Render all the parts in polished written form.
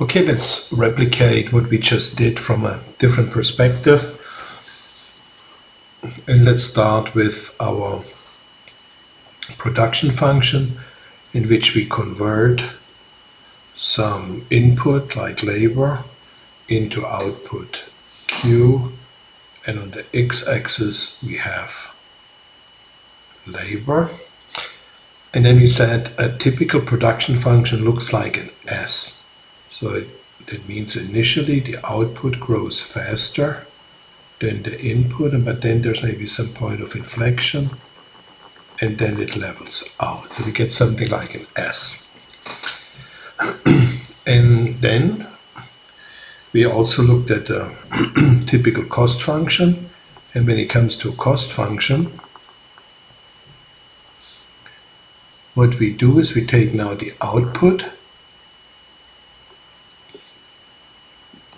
Okay, let's replicate what we just did from a different perspective. And let's start with our production function, in which we convert some input like labor into output Q, and on the x-axis we have labor. And then we said a typical production function looks like an S. So that means initially the output grows faster than the input, but then there's maybe some point of inflection, and then it levels out. So we get something like an S. And then we also looked at a typical cost function. And when it comes to a cost function, what we do is we take now the output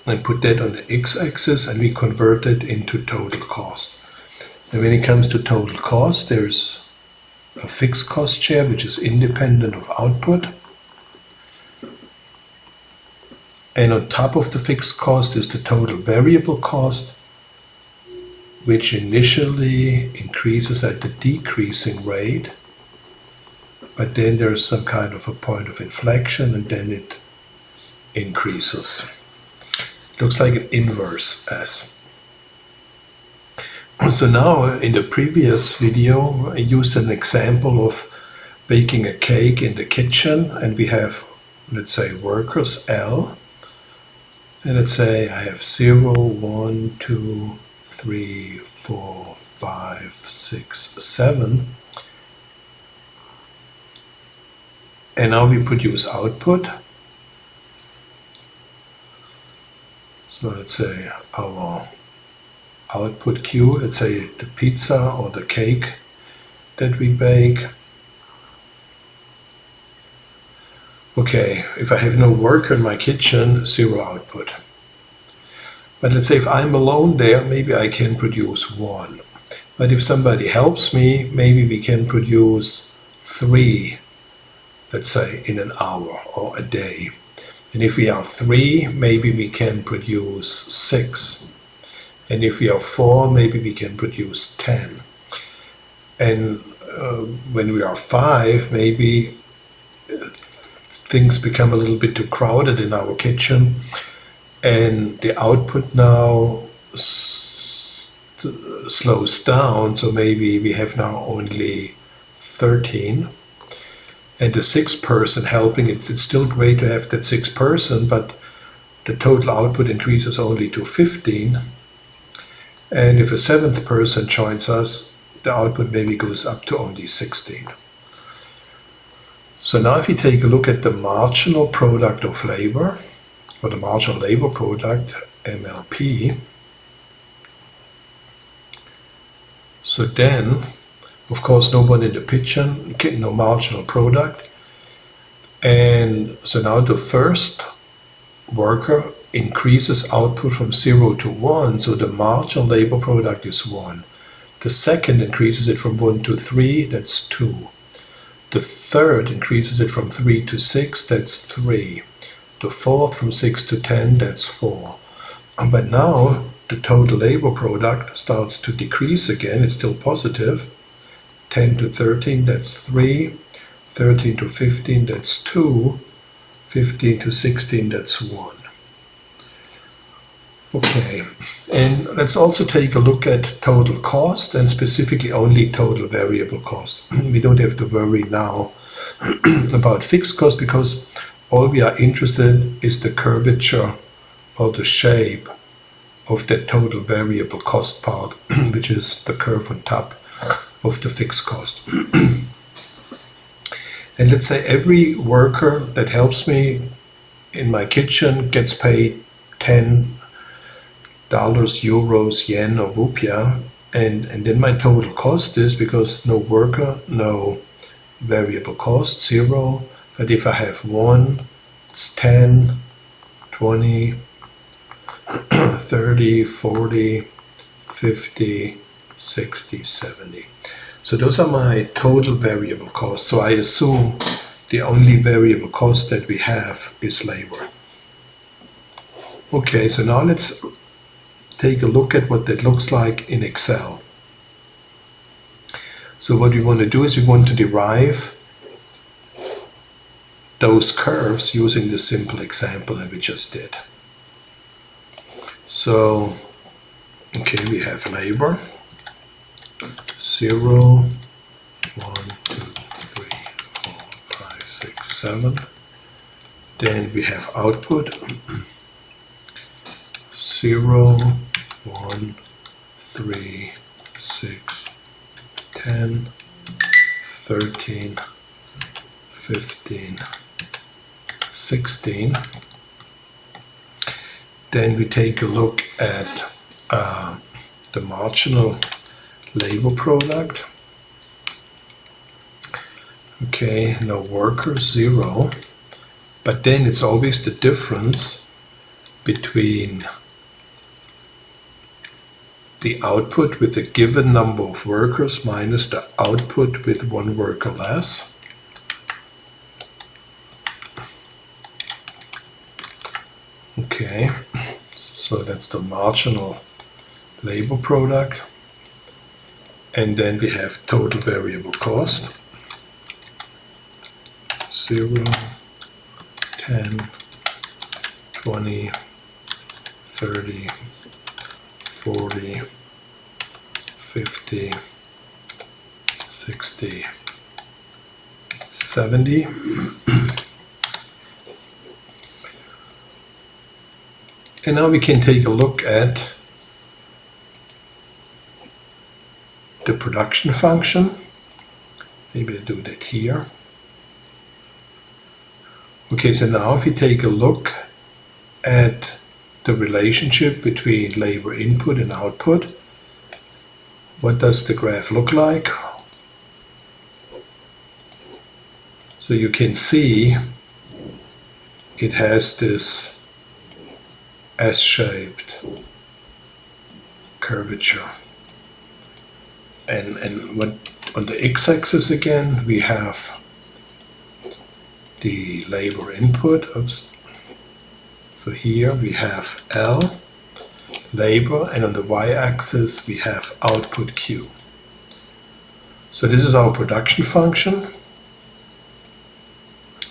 and put that on the x-axis, and we convert it into total cost. And when it comes to total cost, there's a fixed cost share which is independent of output. And on top of the fixed cost is the total variable cost, which initially increases at the decreasing rate, but then there's some kind of a point of inflection, and then it increases. Looks like an inverse S. So now in the previous video I used an example of baking a cake in the kitchen, and we have, let's say, workers L, and let's say I have 0, 1, 2, 3, 4, 5, 6, 7, and now we produce output. So let's say our output Q, let's say the pizza or the cake that we bake. Okay, if I have no worker in my kitchen, 0 output. But let's say if I'm alone there, maybe I can produce 1. But if somebody helps me, maybe we can produce 3, let's say in an hour or a day. And if we are 3, maybe we can produce 6. And if we are 4, maybe we can produce 10. And when we are 5, maybe things become a little bit too crowded in our kitchen, and the output now slows down. So maybe we have now only 13. And the 6th person helping, it's still great to have that 6th person, but the total output increases only to 15. And if a 7th person joins us, the output maybe goes up to only 16. So now if you take a look at the marginal product of labor, or the marginal labor product, MLP, so then, of course, no one in the kitchen, no marginal product. And so now the first worker increases output from 0 to 1, so the marginal labor product is 1. The second increases it from 1 to 3, that's 2. The third increases it from 3 to 6, that's 3. The fourth from 6 to 10, that's 4. But now the total labor product starts to decrease again, it's still positive. 10 to 13, that's 3. 13 to 15, that's 2. 15 to 16, that's 1. Okay, and let's also take a look at total cost, and specifically only total variable cost. We don't have to worry now about fixed cost, because all we are interested in is the curvature or the shape of the total variable cost part, which is the curve on top of the fixed cost. And let's say every worker that helps me in my kitchen gets paid $10, euros, yen, or rupiah, and then my total cost is, because no worker, no variable cost, 0. But if I have 1, it's 10, 20, 30, 40, 50, 60, 70. So those are my total variable costs. So I assume the only variable cost that we have is labor. Okay, so now let's take a look at what that looks like in Excel. So what we want to do is we want to derive those curves using the simple example that we just did. So, okay, we have labor, 0, 1, 2, 3, 4, 5, 6, 7. Then we have output, 0, 1, 3, 6, 10, 13, 15, 16. Then we take a look at the marginal labor product. Okay, no worker, 0. But then it's always the difference between the output with a given number of workers minus the output with one worker less. Okay, so that's the marginal labor product. And then we have total variable cost. 0, 10, 20, 30, 40, 50, 60, 70. And now we can take a look at the production function. Maybe I'll do that here. Okay, so now if we take a look at the relationship between labor input and output, what does the graph look like? So you can see it has this S-shaped curvature. And what on the x-axis again, we have the labor input. Oops. So here we have L, labor, and on the y-axis we have output Q. So this is our production function.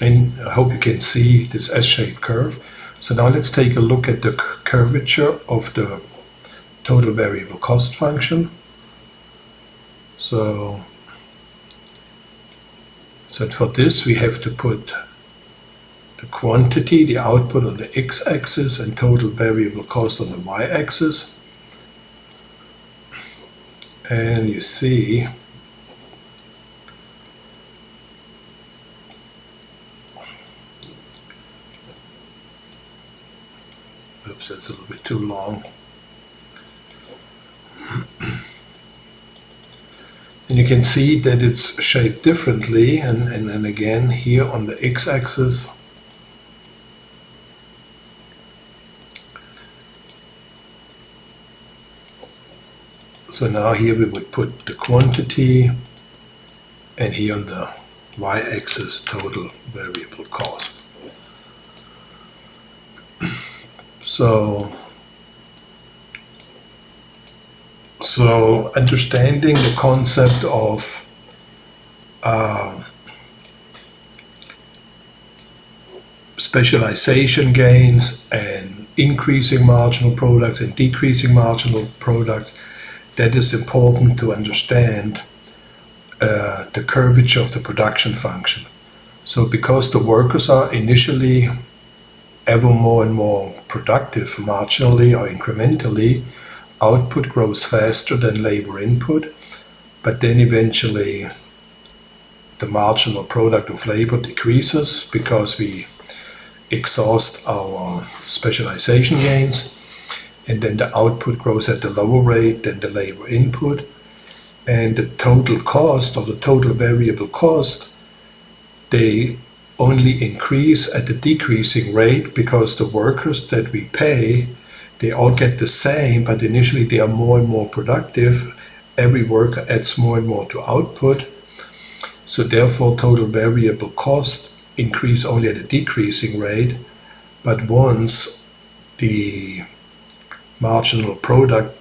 And I hope you can see this S-shaped curve. So now let's take a look at the curvature of the total variable cost function. So for this we have to put the quantity, the output on the x-axis and total variable cost on the y-axis. And you see oops, that's a little bit too long. And you can see that it's shaped differently, and again here on the x-axis so now here we would put the quantity, and here on the y-axis total variable cost. So understanding the concept of specialization gains and increasing marginal products and decreasing marginal products, that is important to understand the curvature of the production function. So because the workers are initially ever more and more productive marginally or incrementally, output grows faster than labor input, but then eventually the marginal product of labor decreases because we exhaust our specialization gains, and then the output grows at a lower rate than the labor input, and the total cost or the total variable cost, they only increase at a decreasing rate because the workers that we pay, they all get the same, but initially they are more and more productive. Every worker adds more and more to output. So therefore total variable cost increase only at a decreasing rate. But once the marginal product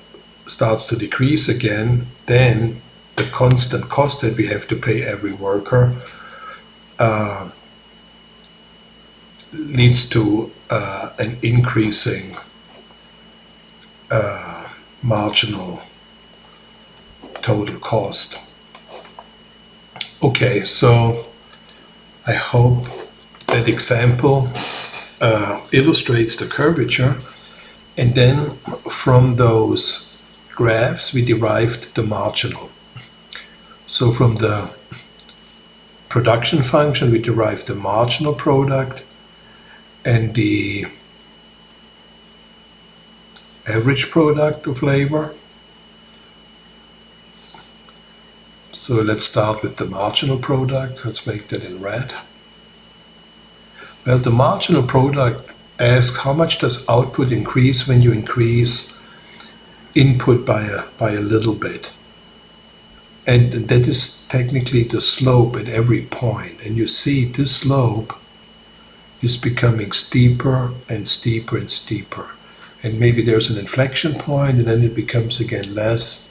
starts to decrease again, then the constant cost that we have to pay every worker leads to an increasing marginal total cost. Okay, so I hope that example illustrates the curvature, and then from those graphs we derived the marginal. So from the production function we derived the marginal product and the average product of labor. So let's start with the marginal product. Let's make that in red. Well, the marginal product asks how much does output increase when you increase input by a little bit. And that is technically the slope at every point. And you see this slope is becoming steeper and steeper and steeper. And maybe there's an inflection point, and then it becomes again less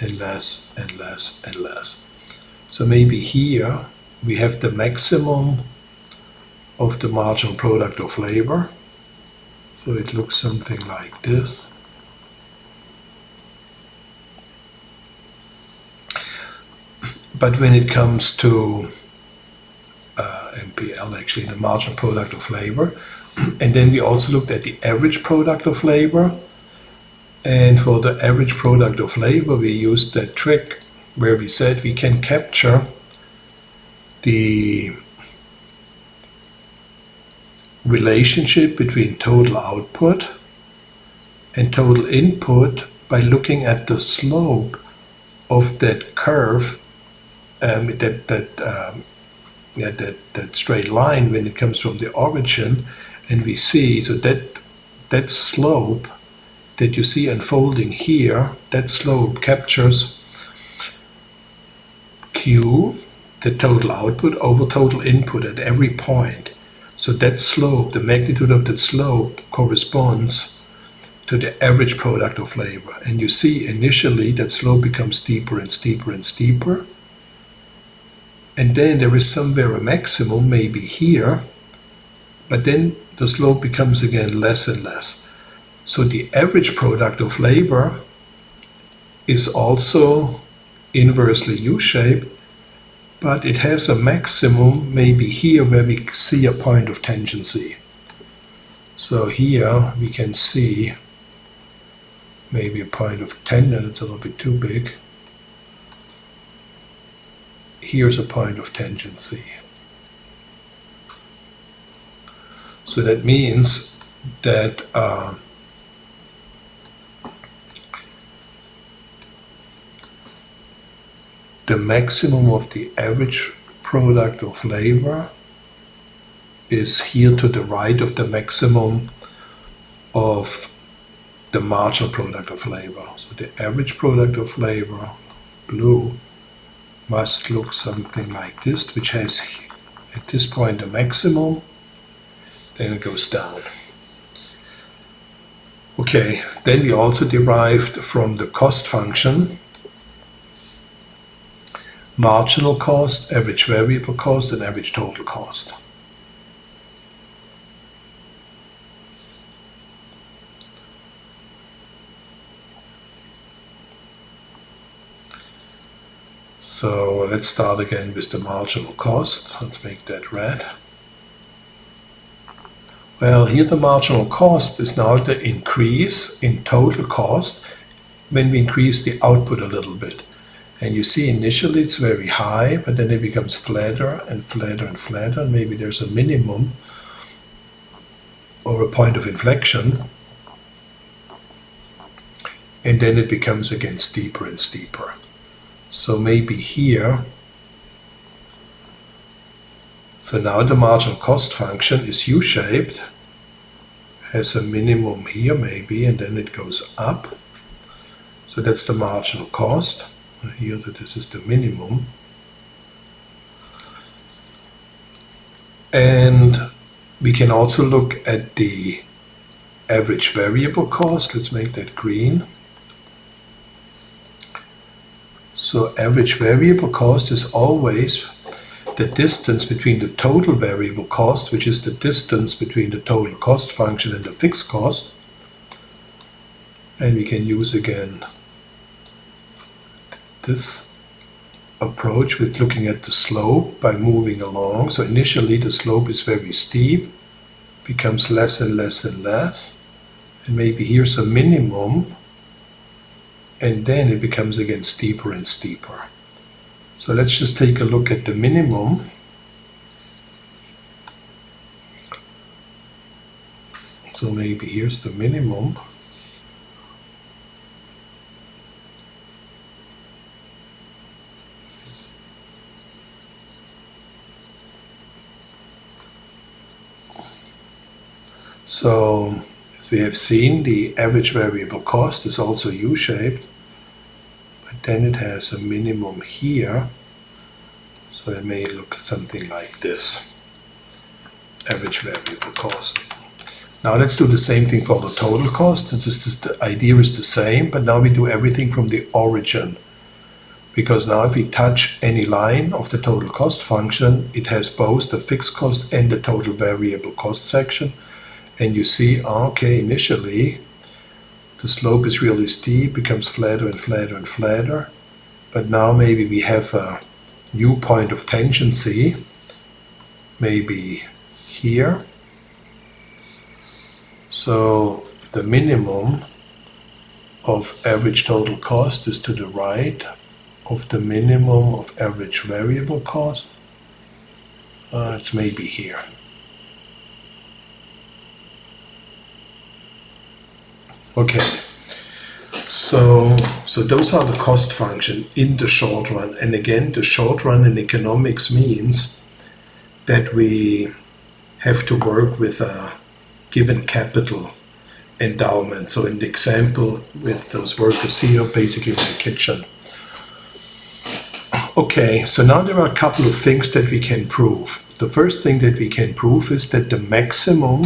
and less and less and less. So maybe here we have the maximum of the marginal product of labor. So it looks something like this. But when it comes to MPL, actually the marginal product of labor, and then we also looked at the average product of labor. And for the average product of labor, we used that trick where we said we can capture the relationship between total output and total input by looking at the slope of that curve, that straight line when it comes from the origin, and we see so that slope that you see unfolding here, that slope captures Q, the total output, over total input at every point. So that slope, the magnitude of that slope, corresponds to the average product of labor. And you see initially that slope becomes steeper and steeper and steeper. And then there is somewhere a maximum, maybe here, but then the slope becomes again less and less. So the average product of labor is also inversely U-shaped, but it has a maximum maybe here where we see a point of tangency. So here we can see maybe a point of tangent, it's a little bit too big. Here's a point of tangency. So that means that the maximum of the average product of labor is here to the right of the maximum of the marginal product of labor. So the average product of labor, blue, must look something like this, which has at this point a maximum, then it goes down. Okay, then we also derived from the cost function marginal cost, average variable cost, and average total cost. So let's start again with the marginal cost. Let's make that red. Well, here the marginal cost is now the increase in total cost when we increase the output a little bit. And you see initially it's very high, but then it becomes flatter and flatter and flatter, and maybe there's a minimum or a point of inflection, and then it becomes again steeper and steeper. So maybe here, so now the marginal cost function is U-shaped, has a minimum here maybe, and then it goes up. So that's the marginal cost. Here that this is the minimum. And we can also look at the average variable cost. Let's make that green. So average variable cost is always the distance between the total variable cost, which is the distance between the total cost function and the fixed cost. And we can use again this approach with looking at the slope by moving along. So initially the slope is very steep, becomes less and less and less, and maybe here's a minimum, and then it becomes again steeper and steeper. So let's just take a look at the minimum. So maybe here's the minimum. So as we have seen, the average variable cost is also U-shaped, but then it has a minimum here. So it may look something like this, average variable cost. Now let's do the same thing for the total cost. The idea is the same, but now we do everything from the origin. Because now if we touch any line of the total cost function, it has both the fixed cost and the total variable cost section. And you see, okay, initially the slope is really steep, becomes flatter and flatter and flatter. But now maybe we have a new point of tangency, maybe here. So the minimum of average total cost is to the right of the minimum of average variable cost. It's maybe here. Okay, so those are the cost function in the short run. And again, the short run in economics means that we have to work with a given capital endowment. So in the example with those workers here, basically in the kitchen. Okay, so now there are a couple of things that we can prove. The first thing that we can prove is that the maximum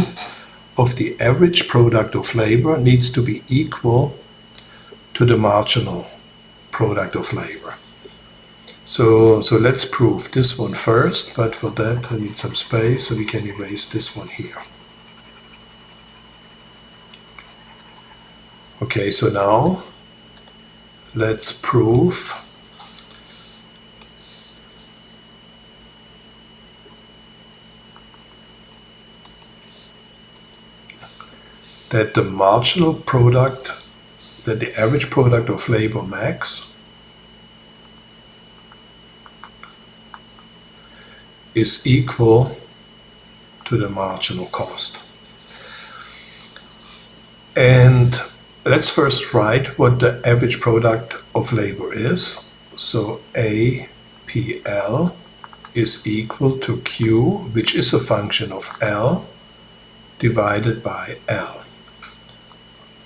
of the average product of labor needs to be equal to the marginal product of labor. So let's prove this one first, but for that I need some space, so we can erase this one here. Okay, so now let's prove that the marginal product, that the average product of labor max is equal to the marginal cost. And let's first write what the average product of labor is. So APL is equal to Q, which is a function of L, divided by L.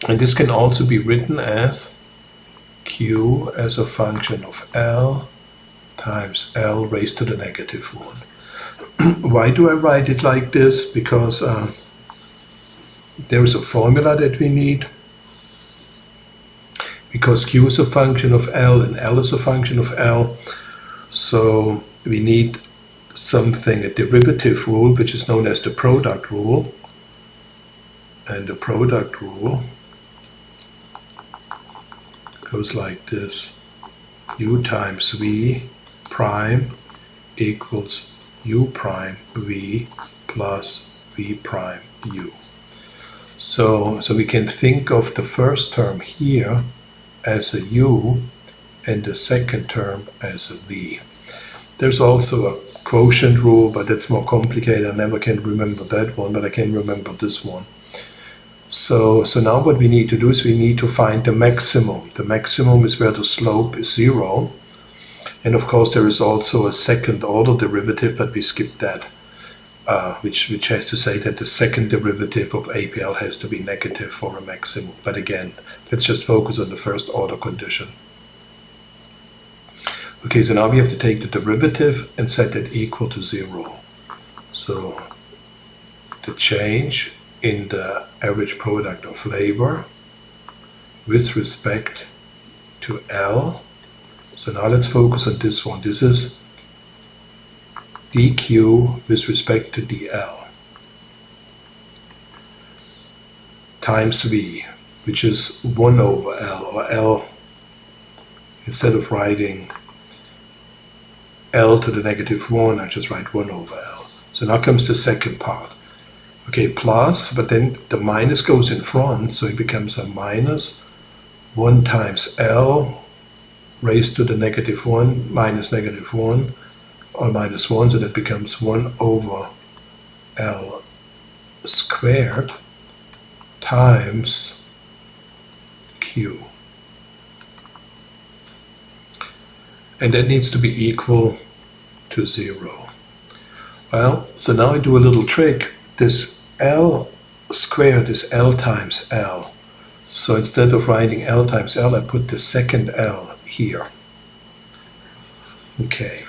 And this can also be written as Q as a function of L times L raised to the negative 1. Why do I write it like this? Because there is a formula that we need. Because Q is a function of L and L is a function of L, so we need something, a derivative rule, which is known as the product rule. And the product rule goes like this: U times V prime equals U prime V plus V prime U. So we can think of the first term here as a U and the second term as a V. There's also a quotient rule, but that's more complicated. I never can remember that one, but I can remember this one. So now what we need to do is we need to find the maximum. The maximum is where the slope is 0. And of course there is also a second order derivative, but we skipped that, which has to say that the second derivative of APL has to be negative for a maximum. But again, let's just focus on the first order condition. Okay, so now we have to take the derivative and set it equal to 0. So the change in the average product of labor with respect to L. So now let's focus on this one. This is dQ with respect to dL times V, which is 1 over L, or L, instead of writing L to the -1, I just write 1 over L. So now comes the second part. Okay, plus, but then the minus goes in front, so it becomes a minus 1 times L raised to the -1 minus -1, or minus 1, so that becomes 1 over L squared times Q. And that needs to be equal to 0. Well, so now I do a little trick. This L squared is L times L. So instead of writing L times L, I put the second L here. Okay.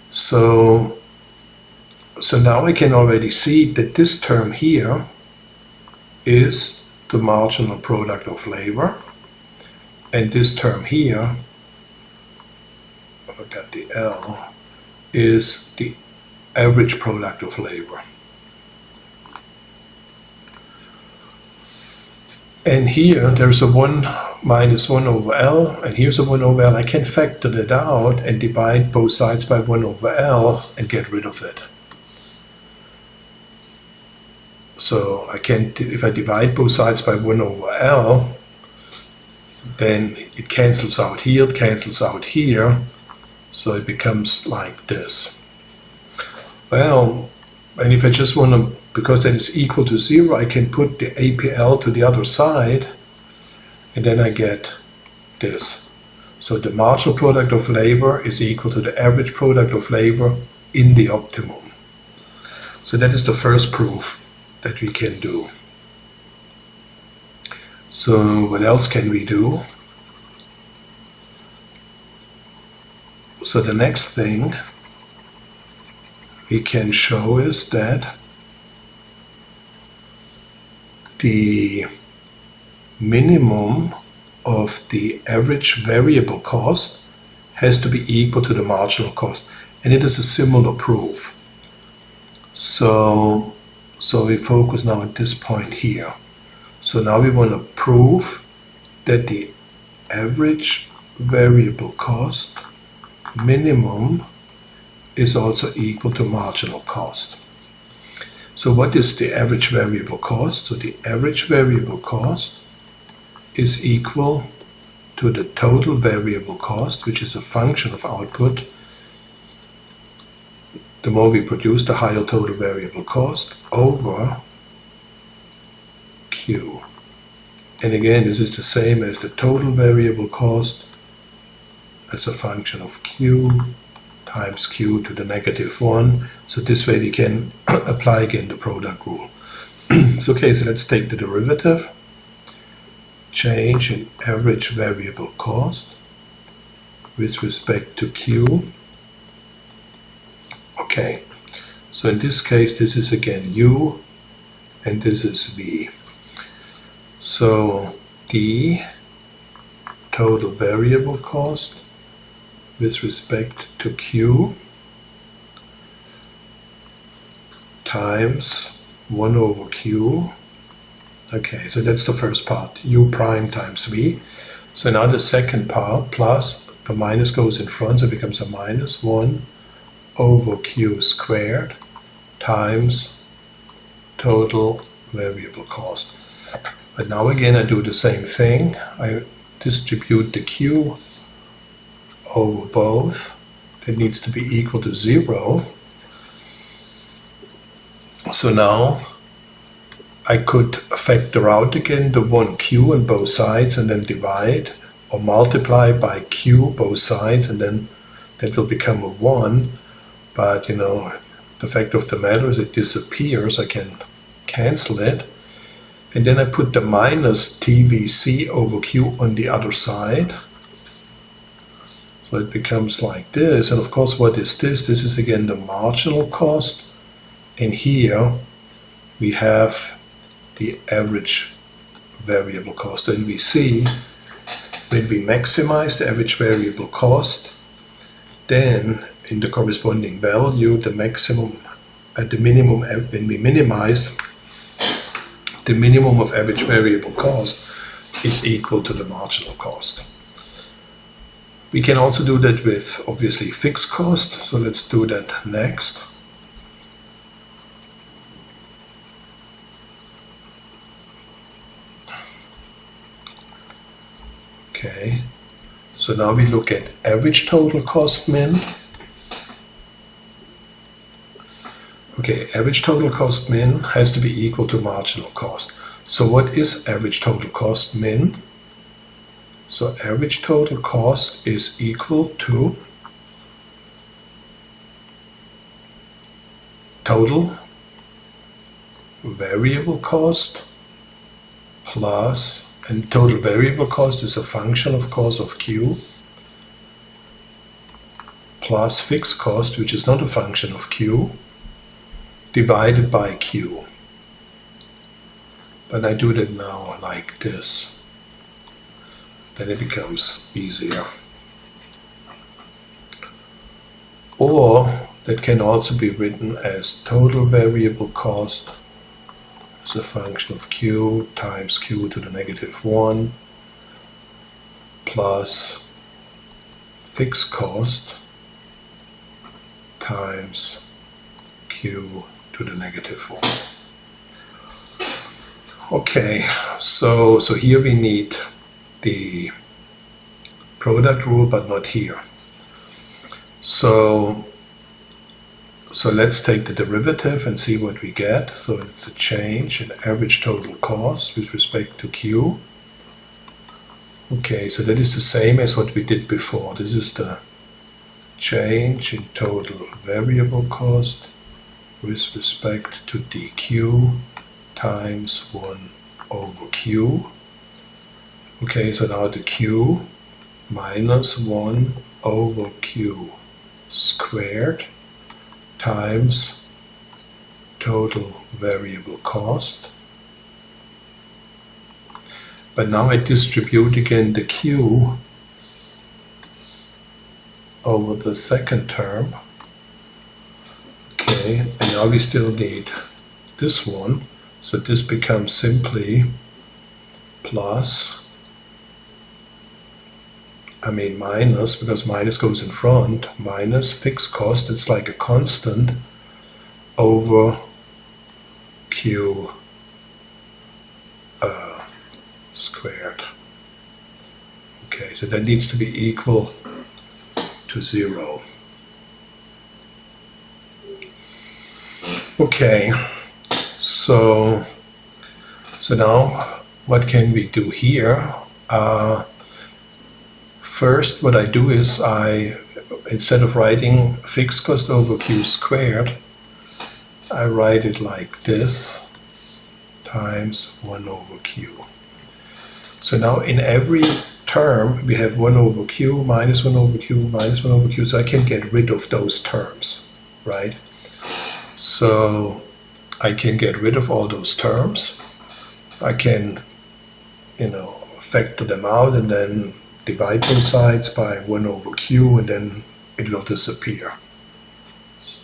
So now I can already see that this term here is the marginal product of labor, and this term here, I got the L, is the average product of labor. And here there's a 1 minus 1 over L, and here's a 1 over L. I can factor that out and divide both sides by 1 over L and get rid of it. So I can, if I divide both sides by 1 over L, then it cancels out here, it cancels out here, so it becomes like this. Well, and if I just want to, because that is equal to 0, I can put the APL to the other side, and then I get this. So the marginal product of labor is equal to the average product of labor in the optimum. So that is the first proof that we can do. So what else can we do? So the next thing we can show is that the minimum of the average variable cost has to be equal to the marginal cost, and it is a similar proof. So we focus now at this point here. So now we want to prove that the average variable cost minimum is also equal to marginal cost. So what is the average variable cost? So the average variable cost is equal to the total variable cost, which is a function of output. The more we produce, the higher total variable cost over Q. And again, this is the same as the total variable cost as a function of Q times Q to the -1. So this way we can apply again the product rule. So okay, so let's take the derivative. Change in average variable cost with respect to Q. Okay, so in this case this is again U and this is V. So the total variable cost with respect to Q times 1 over Q. Okay, so that's the first part, U prime times V. So now the second part, plus the minus goes in front, so it becomes a minus 1 over Q squared times total variable cost. But now again I do the same thing. I distribute the Q over both. That needs to be equal to 0. So now I could factor out again the 1Q on both sides and then divide or multiply by Q both sides, and then that will become a 1. But you know, the fact of the matter is it disappears. I can cancel it. And then I put the minus TVC over Q on the other side. So it becomes like this. And of course, what is this? This is again the marginal cost. And here we have the average variable cost. And we see when we maximize the average variable cost, then in the corresponding value, the maximum at the minimum, when we minimize, the minimum of average variable cost is equal to the marginal cost. We can also do that with obviously fixed cost, so let's do that next. Okay, so now we look at average total cost min. Okay, average total cost min has to be equal to marginal cost. So what is average total cost min? So average total cost is equal to total variable cost plus, and total variable cost is a function, of course, of Q, plus fixed cost, which is not a function of Q, divided by Q. But I do that now like this. Then it becomes easier. Or that can also be written as total variable cost as a function of Q times Q to the -1 plus fixed cost times Q to the -1. Okay, so here we need the product rule, but not here. So let's take the derivative and see what we get. So it's a change in average total cost with respect to Q. Okay, so that is the same as what we did before. This is the change in total variable cost with respect to dQ times 1 over Q. Okay, so now the Q minus 1 over Q squared times total variable cost. But now I distribute again the Q over the second term. Okay, and now we still need this one. So this becomes simply plus, minus, because minus goes in front, minus fixed cost, it's like a constant, over Q squared. Okay, so that needs to be equal to 0. Okay, so now what can we do here? First, what I do is instead of writing fixed cost over Q squared, I write it like this, times 1 over Q. So now in every term we have 1 over Q, minus 1 over Q, minus 1 over Q, so I can get rid of those terms, right? So I can get rid of all those terms. I can, factor them out and then divide both sides by 1 over Q, and then it will disappear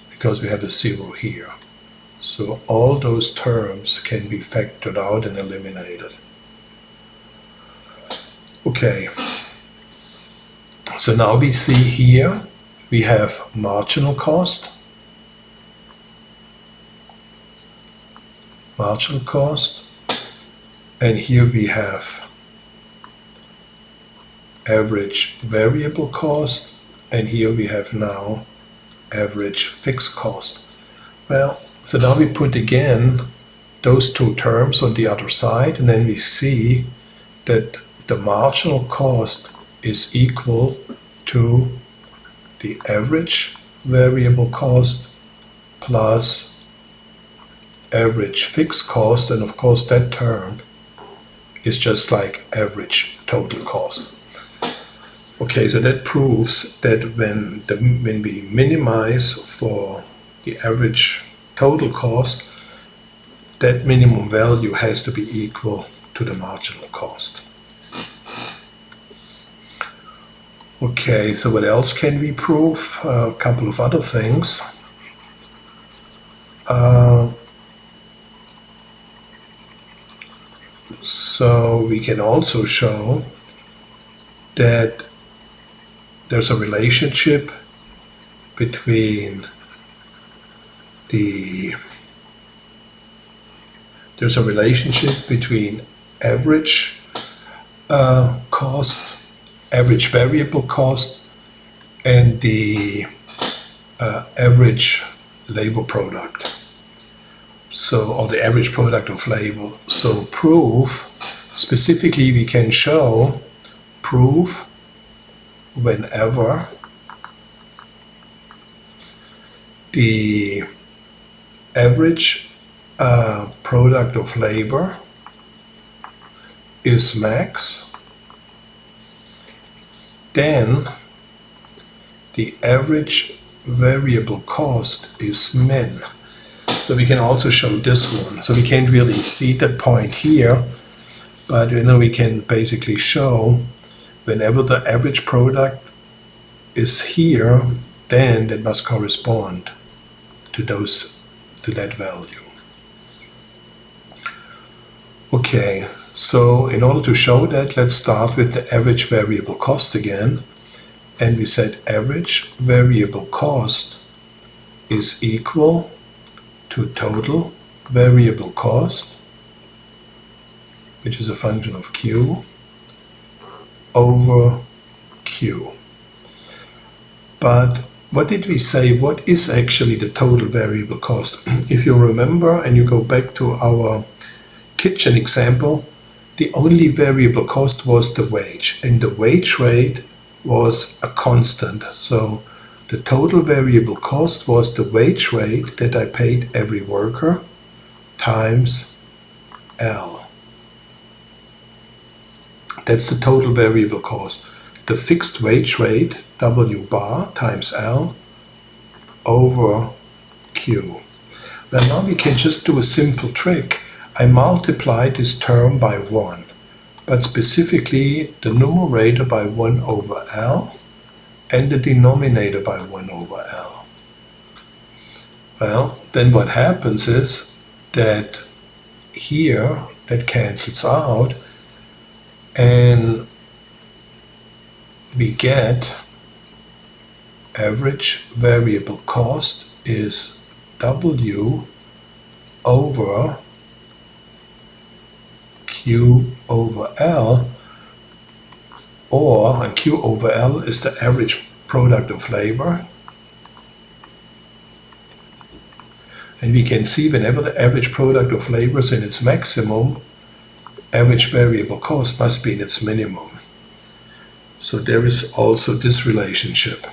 because we have a 0 here. So all those terms can be factored out and eliminated. Okay, so now we see here we have marginal cost, and here we have average variable cost, and here we have now average fixed cost. Well, so now we put again those two terms on the other side, and then we see that the marginal cost is equal to the average variable cost plus average fixed cost, and of course that term is just like average total cost. Okay, so that proves that when we minimize for the average total cost, that minimum value has to be equal to the marginal cost. Okay, so what else can we prove? A couple of other things. So we can also show that there's a relationship between average cost, average variable cost, and the average labor product. So, or the average product of labor. So proof, specifically we can show proof whenever the average product of labor is max, then the average variable cost is min. So we can also show this one. So we can't really see that point here, but we can basically show whenever the average product is here, then that must correspond to that value. Okay, so in order to show that, let's start with the average variable cost again. And we said average variable cost is equal to total variable cost, which is a function of Q, over Q. But what did we say? What is actually the total variable cost? If you remember and you go back to our kitchen example, the only variable cost was the wage, and the wage rate was a constant. So the total variable cost was the wage rate that I paid every worker times L. That's the total variable cost. The fixed wage rate, W bar times L over Q. Well, now we can just do a simple trick. I multiply this term by 1, but specifically the numerator by 1 over L and the denominator by 1 over L. Well, then what happens is that here that cancels out, and we get average variable cost is W over Q over L, and Q over L is the average product of labor. And we can see whenever the average product of labor is in its maximum, average variable cost must be in its minimum. So there is also this relationship.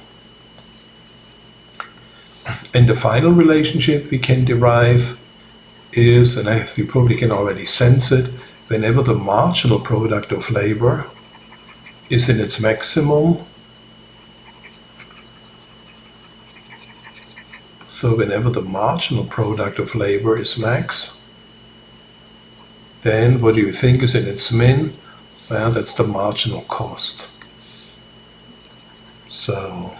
And the final relationship we can derive is, and we probably can already sense it, whenever the marginal product of labor is in its maximum, so whenever the marginal product of labor is max, then what do you think is in its min? Well, that's the marginal cost. So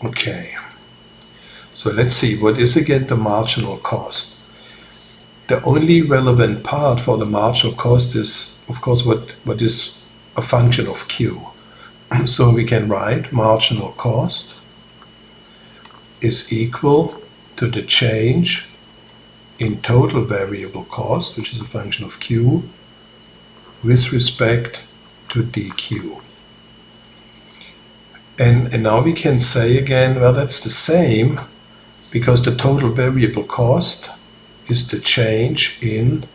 okay, so let's see, what is again the marginal cost? The only relevant part for the marginal cost is, of course, what is a function of Q. So we can write marginal cost is equal to the change in total variable cost, which is a function of Q, with respect to dQ. And now we can say again, well, that's the same, because the total variable cost is the change in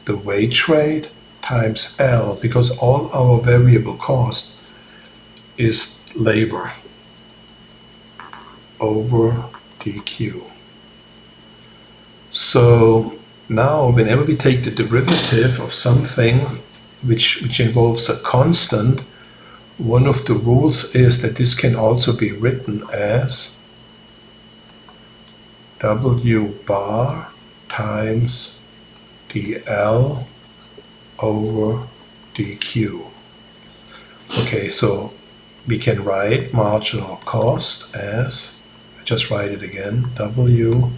the wage rate times L, because all our variable cost is labor over dQ. So now whenever we take the derivative of something which involves a constant, one of the rules is that this can also be written as W bar times dl over dq. Okay, so we can write marginal cost as, I just write it again, W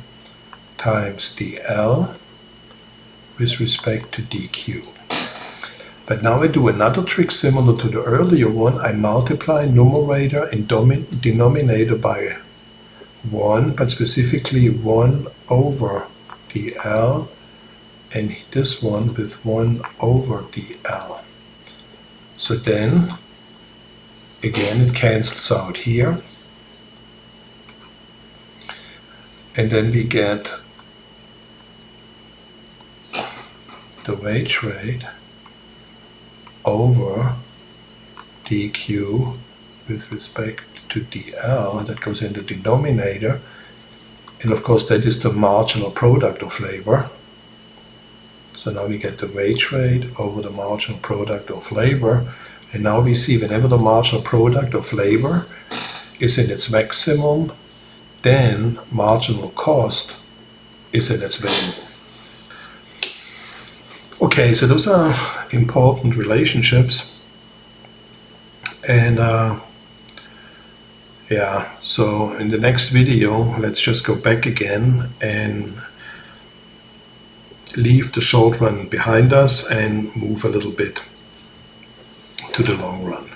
times dl with respect to dq. But now I do another trick similar to the earlier one. I multiply numerator and denominator by 1, but specifically 1 over dl, and this one with 1 over dl. So then, again, it cancels out here. And then we get the wage rate over dq with respect to dl, that goes in the denominator, and of course that is the marginal product of labor. So now we get the wage rate over the marginal product of labor, and now we see whenever the marginal product of labor is in its maximum, then marginal cost is in its minimum. Okay, so those are important relationships, and yeah, so in the next video, let's just go back again and leave the short run behind us and move a little bit to the long run.